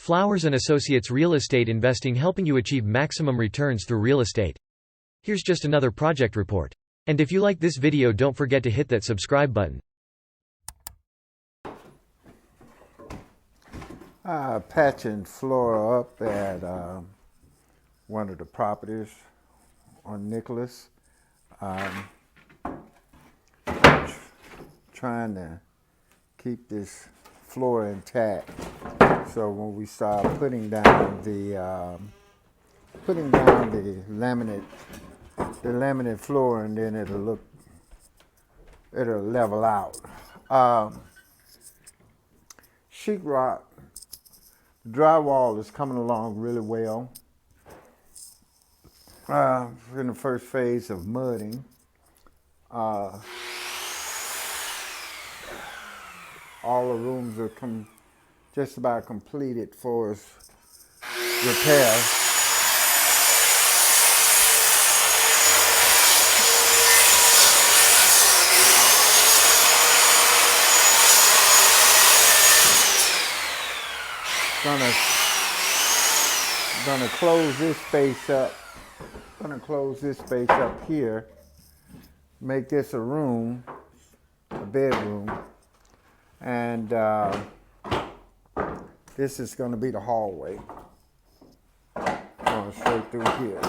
Flowers and Associates Real Estate Investing, helping you achieve maximum returns through real estate. Here's just another project report. And if you like this video, don't forget to hit that subscribe button. Patching floor up at one of the properties on Nicholas. Trying to keep this floor intact, so when we start putting down the laminate floor, and then it'll level out. Sheetrock drywall is coming along really well. We're in the first phase of mudding. All the rooms are just about completed for repair. Gonna close this space up. Gonna close this space up here. Make this a room, a bedroom. And this is going to be the hallway, going straight through here.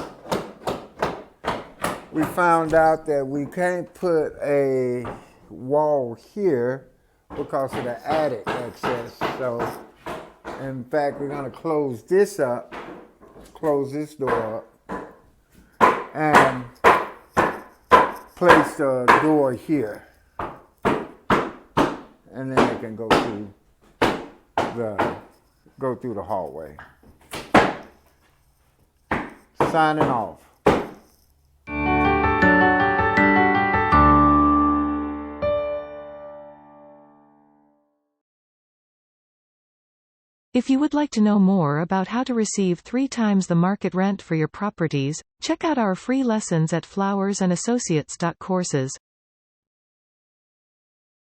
We found out that we can't put a wall here because of the attic access. So, in fact, we're going to close this up, close this door up, and place the door here. And then they can go through the hallway. Signing off. If you would like to know more about how to receive 3 times the market rent for your properties, check out our free lessons at flowersandassociates.courses.